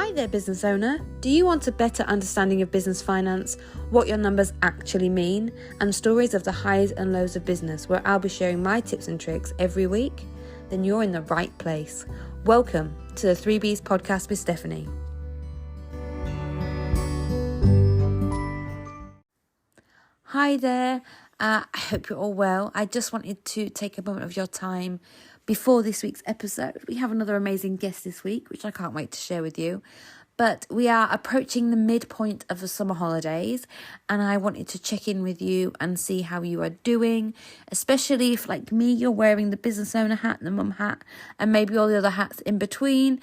Hi there, business owner. Do you want a better understanding of business finance, what your numbers actually mean, and stories of the highs and lows of business, where I'll be sharing my tips and tricks every week? Then you're in the right place. Welcome to the 3Bs podcast with Stephanie. Hi there. I hope you're all well. I just wanted to take a moment of your time before this week's episode. We have another amazing guest this week, which I can't wait to share with you. But we are approaching the midpoint of the summer holidays, and I wanted to check in with you and see how you are doing, especially if, like me, you're wearing the business owner hat and the mum hat and maybe all the other hats in between.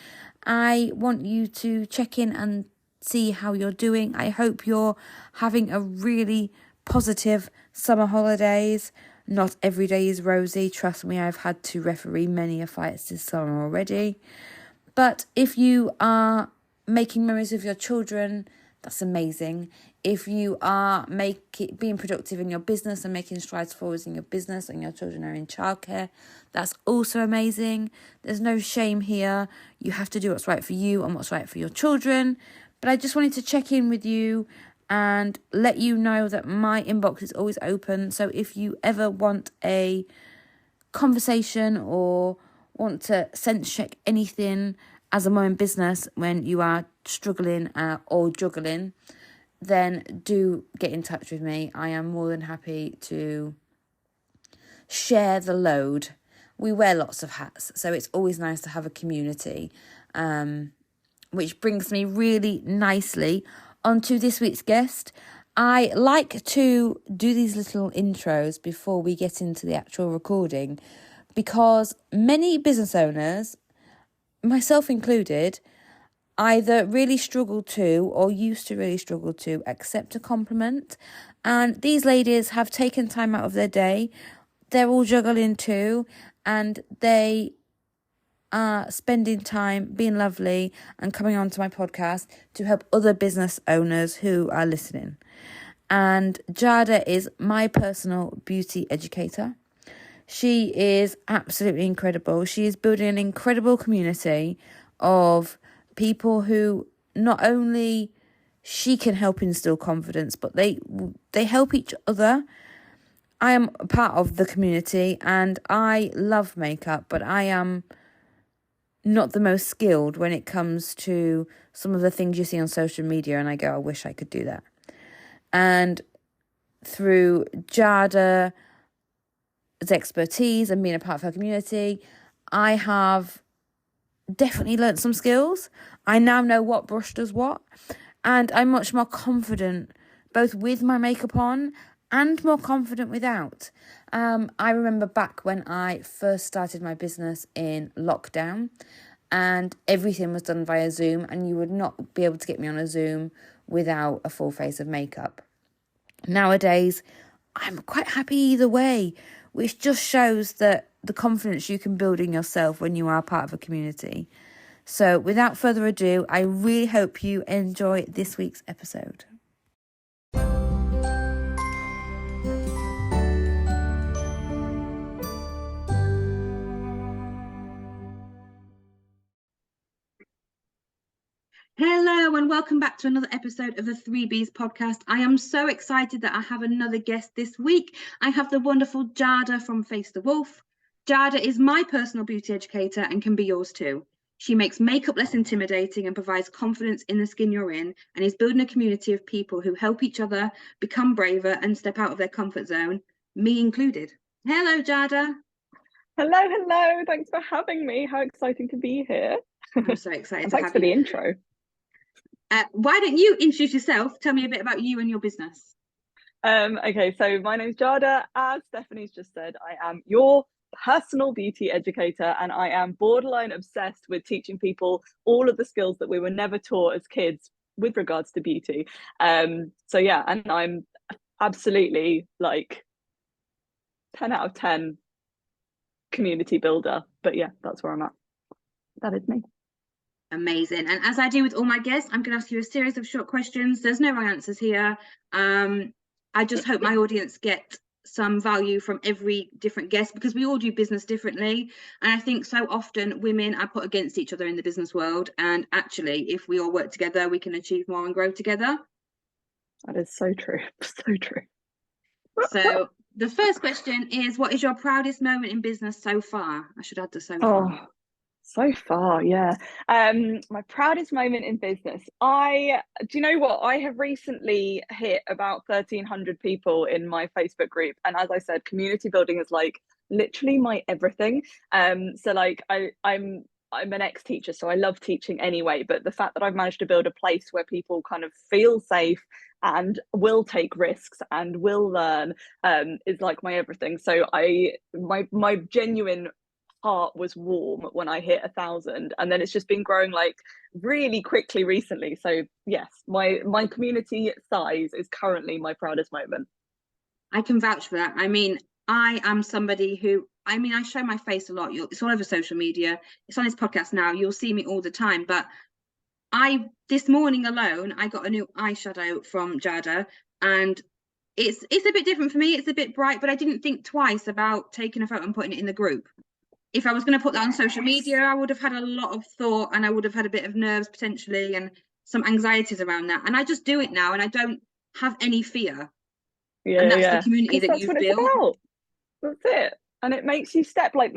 I want you to check in and see how you're doing. I hope you're having a really positive summer holidays. Not every day is rosy. Trust me, I've had to referee many a fights this summer already. But if you are making memories with your children, that's amazing. If you are being productive in your business and making strides forwards in your business and your children are in childcare, that's also amazing. There's no shame here. You have to do what's right for you and what's right for your children. But I just wanted to check in with you and let you know that my inbox is always open. So if you ever want a conversation or want to sense check anything as a mum in business when you are struggling or juggling, then do get in touch with me. I am more than happy to share the load. We wear lots of hats, so it's always nice to have a community, which brings me really nicely onto this week's guest. I like to do these little intros before we get into the actual recording because many business owners, myself included, either really struggle to or used to really struggle to accept a compliment. And these ladies have taken time out of their day. They're all juggling too, and they are spending time being lovely and coming on to my podcast to help other business owners who are listening. And Jada is my personal beauty educator. She is absolutely incredible. She is building an incredible community of people who not only she can help instill confidence, but they help each other. I am a part of the community and I love makeup, but I am not the most skilled when it comes to some of the things you see on social media, and I go, I wish I could do that. And through Jada's expertise and being a part of her community, I have definitely learnt some skills. I now know what brush does what, and I'm much more confident both with my makeup on and more confident without. I remember back when I first started my business in lockdown and everything was done via Zoom, and you would not be able to get me on a Zoom without a full face of makeup. Nowadays, I'm quite happy either way, which just shows that the confidence you can build in yourself when you are part of a community. So without further ado, I really hope you enjoy this week's episode. Hello and welcome back to another episode of the 3Bs podcast. I am so excited that I have another guest this week. I have the wonderful Jada from Face the Woolf. Jada is my personal beauty educator and can be yours too. She makes makeup less intimidating and provides confidence in the skin you're in, and is building a community of people who help each other become braver and step out of their comfort zone, me included. Hello, Jada. Hello. Thanks for having me. How exciting to be here. I'm so excited to thanks have for you. the intro. Why don't you introduce yourself? Tell me a bit about you and your business. Okay, so my name's Jada. As Stephanie's just said, I am your personal beauty educator, and I am borderline obsessed with teaching people all of the skills that we were never taught as kids with regards to beauty. So yeah, and I'm absolutely like 10 out of 10 community builder. But yeah, that's where I'm at. That is me. Amazing. And as I do with all my guests, I'm going to ask you a series of short questions. There's no wrong answers here. I just hope my audience get some value from every different guest, because we all do business differently. And I think so often women are put against each other in the business world, and actually if we all work together we can achieve more and grow together. That is so true. So true. So the first question is, what is your proudest moment in business so far? I should add the so far. So far, yeah. My proudest moment in business. Do you know what? I have recently hit about 1,300 people in my Facebook group. And as I said, community building is like literally my everything. So like I'm an ex-teacher, so I love teaching anyway. But the fact that I've managed to build a place where people kind of feel safe and will take risks and will learn is like my everything. So my genuine heart was warm when I hit 1,000, and then it's just been growing like really quickly recently. So yes, my community size is currently my proudest moment. I can vouch for that. I mean, I am somebody who, I mean, I show my face a lot. It's all over social media. It's on this podcast now. You'll see me all the time. But this morning alone, I got a new eyeshadow from Jada, and it's a bit different for me. It's a bit bright, but I didn't think twice about taking a photo and putting it in the group. If I was going to put that on social media, I would have had a lot of thought, and I would have had a bit of nerves potentially and some anxieties around that. And I just do it now, and I don't have any fear. Yeah, and that's the community that that's you've what built. It's about. That's it. And it makes you step like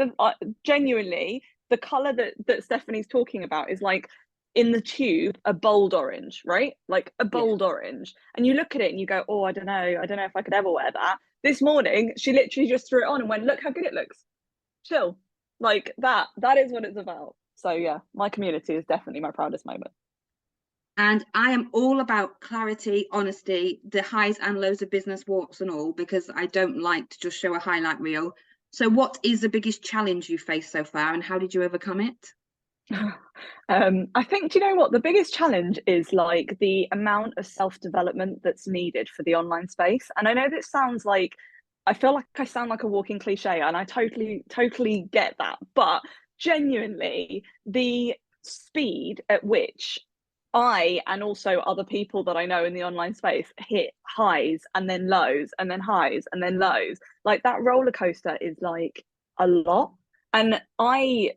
genuinely the color that Stephanie's talking about is like in the tube a bold orange, right? Like a bold orange. And you look at it and you go, oh, I don't know if I could ever wear that. This morning she literally just threw it on and went, look how good it looks. Chill. Like that is what it's about. So yeah, my community is definitely my proudest moment. And I am all about clarity, honesty, the highs and lows of business, warts and all, because I don't like to just show a highlight reel. So what is the biggest challenge you faced so far, and how did you overcome it? I think, do you know what? The biggest challenge is like the amount of self-development that's needed for the online space. And I know that sounds like, I feel like I sound like a walking cliche, and I totally get that. But genuinely, the speed at which I and also other people that I know in the online space hit highs and then lows and then highs and then lows, like that roller coaster is like a lot. And I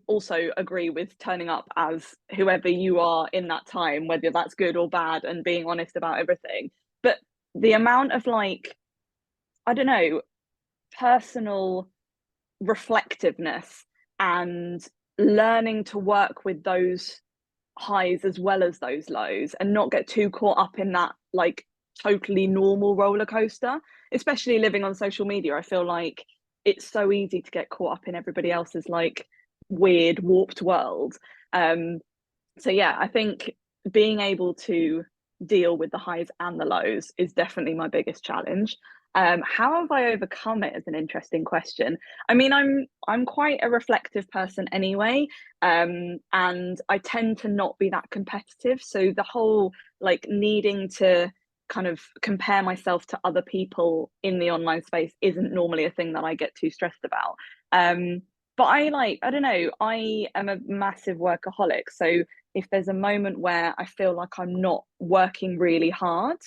also agree with turning up as whoever you are in that time, whether that's good or bad, and being honest about everything. But the amount of like, I don't know, personal reflectiveness and learning to work with those highs as well as those lows and not get too caught up in that like totally normal roller coaster, especially living on social media. I feel like it's so easy to get caught up in everybody else's like weird warped world. So yeah, I think being able to deal with the highs and the lows is definitely my biggest challenge. How have I overcome it is an interesting question. I mean, I'm quite a reflective person anyway, and I tend to not be that competitive. So the whole like needing to kind of compare myself to other people in the online space isn't normally a thing that I get too stressed about. But I don't know, I am a massive workaholic. So if there's a moment where I feel like I'm not working really hard,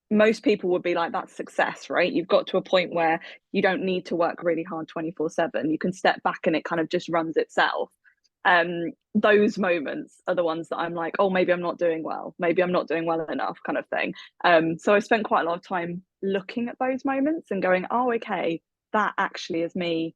most people would be like, that's success, right? You've got to a point where you don't need to work really hard 24/7. You can step back and it kind of just runs itself. Those moments are the ones that I'm like, oh, maybe I'm not doing well. Maybe I'm not doing well enough, kind of thing. So I spent quite a lot of time looking at those moments and going, oh, okay, that actually is me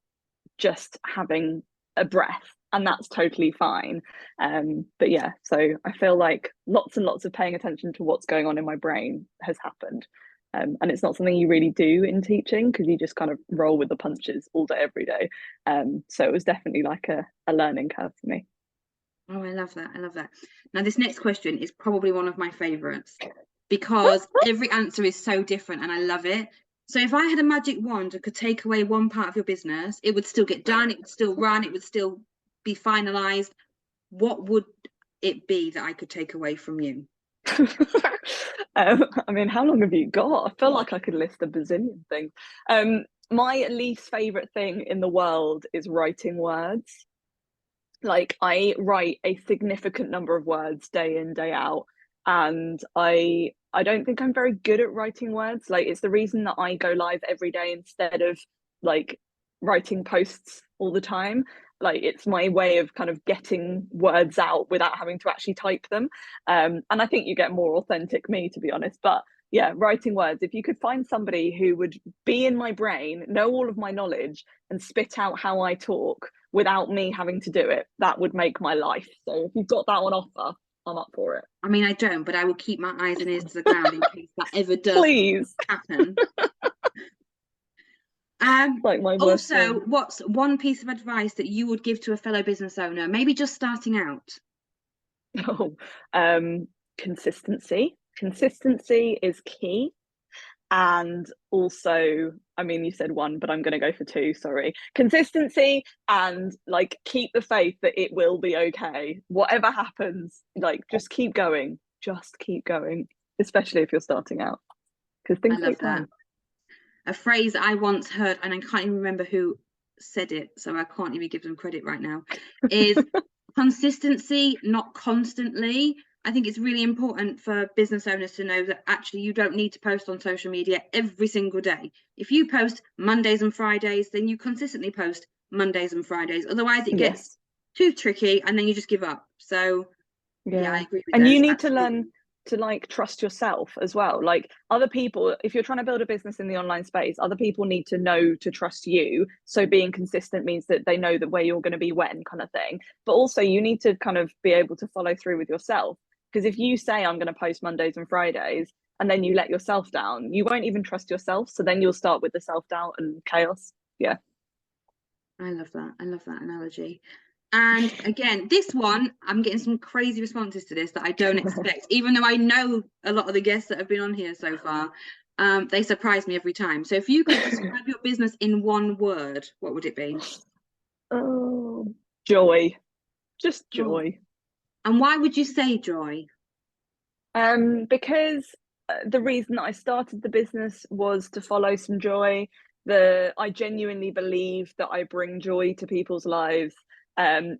just having a breath, and that's totally fine. But yeah, so I feel like lots and lots of paying attention to what's going on in my brain has happened. And it's not something you really do in teaching because you just kind of roll with the punches all day, every day. So it was definitely like a learning curve for me. Oh, I love that. I love that. Now, this next question is probably one of my favorites because every answer is so different and I love it. So if I had a magic wand and could take away one part of your business, it would still get done, it would still run, it would still be finalized. What would it be that I could take away from you? I mean, how long have you got? I feel like I could list a bazillion things. My least favorite thing in the world is writing words. Like I write a significant number of words day in, day out, and I I don't think I'm very good at writing words. Like, it's the reason that I go live every day instead of like writing posts all the time. Like, it's my way of kind of getting words out without having to actually type them. And I think you get more authentic me, to be honest. But yeah, writing words. If you could find somebody who would be in my brain, know all of my knowledge, and spit out how I talk without me having to do it, that would make my life. So if you've got that on offer, I'm up for it. I mean, I don't, but I will keep my eyes and ears to the ground in case that ever does Please happen. Like my also, what's one piece of advice that you would give to a fellow business owner, maybe just starting out? Consistency. Consistency is key. And also, I mean, you said one, but I'm going to go for two, sorry. Consistency, and like, keep the faith that it will be okay. Whatever happens, like, just keep going. Just keep going, especially if you're starting out, because things take time. A phrase I once heard, and I can't even remember who said it, so I can't even give them credit right now, is consistency, not constantly. I think it's really important for business owners to know that actually you don't need to post on social media every single day. If you post Mondays and Fridays, then you consistently post Mondays and Fridays. Otherwise it gets too tricky and then you just give up. So yeah, I agree with and those. You need to learn to like trust yourself as well. Like, other people, if you're trying to build a business in the online space, other people need to know to trust you. So being consistent means that they know that where you're going to be when, kind of thing. But also you need to kind of be able to follow through with yourself. Because if you say, I'm going to post Mondays and Fridays, and then you let yourself down, you won't even trust yourself. So then you'll start with the self-doubt and chaos. Yeah. I love that. I love that analogy. And again, this one, I'm getting some crazy responses to this that I don't expect, even though I know a lot of the guests that have been on here so far. They surprise me every time. So if you could describe your business in one word, what would it be? Oh, joy. Just joy. And why would you say joy? Because the reason that I started the business was to follow some joy. I genuinely believe that I bring joy to people's lives,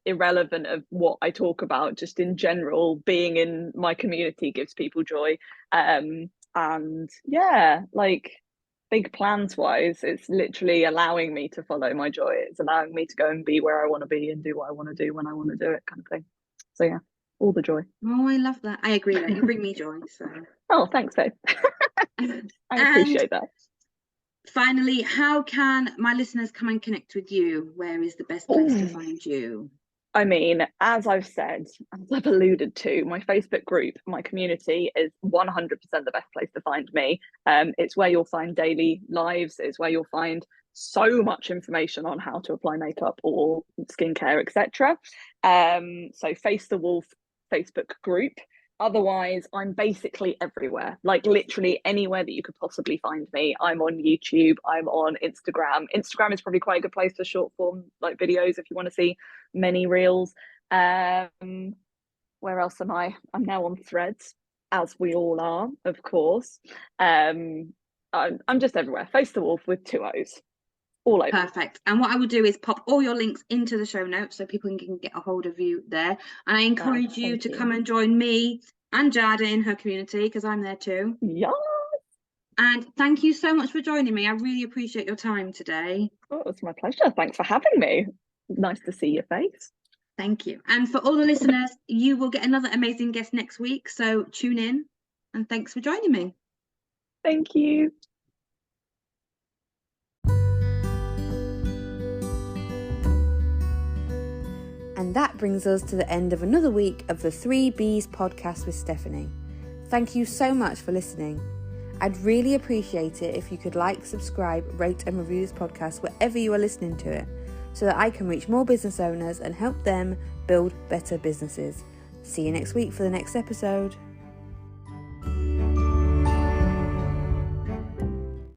irrelevant of what I talk about. Just in general, being in my community gives people joy. And yeah, like, big plans wise, it's literally allowing me to follow my joy. It's allowing me to go and be where I want to be and do what I want to do when I want to do it, kind of thing. So yeah, all the joy. Oh, I love that. I agree that you bring me joy. So oh, thanks, Faith. I appreciate that. Finally, how can my listeners come and connect with you? Where is the best place to find you? I mean, as I've said, as I've alluded to, my Facebook group, my community, is 100% the best place to find me. It's where you'll find daily lives. It's where you'll find so much information on how to apply makeup or skincare, etc. So Face the Woolf Facebook group. Otherwise, I'm basically everywhere, like literally anywhere that you could possibly find me. I'm on YouTube, I'm on Instagram. Instagram is probably quite a good place for short form like videos if you want to see many reels. Where else am I? I'm now on Threads, as we all are, of course. I'm just everywhere. Face the Wolf with 2 O's. All over. Perfect. And what I will do is pop all your links into the show notes so people can get a hold of you there. And I encourage you to come and join me and Jada in her community, because I'm there too. Yeah. And thank you so much for joining me. I really appreciate your time today. Oh, it's my pleasure. Thanks for having me. Nice to see your face. Thank you. And for all the listeners, you will get another amazing guest next week. So tune in, and thanks for joining me. Thank you. And that brings us to the end of another week of the 3Bs podcast with Stephanie. Thank you so much for listening. I'd really appreciate it if you could like, subscribe, rate and review this podcast wherever you are listening to it, so that I can reach more business owners and help them build better businesses. See you next week for the next episode.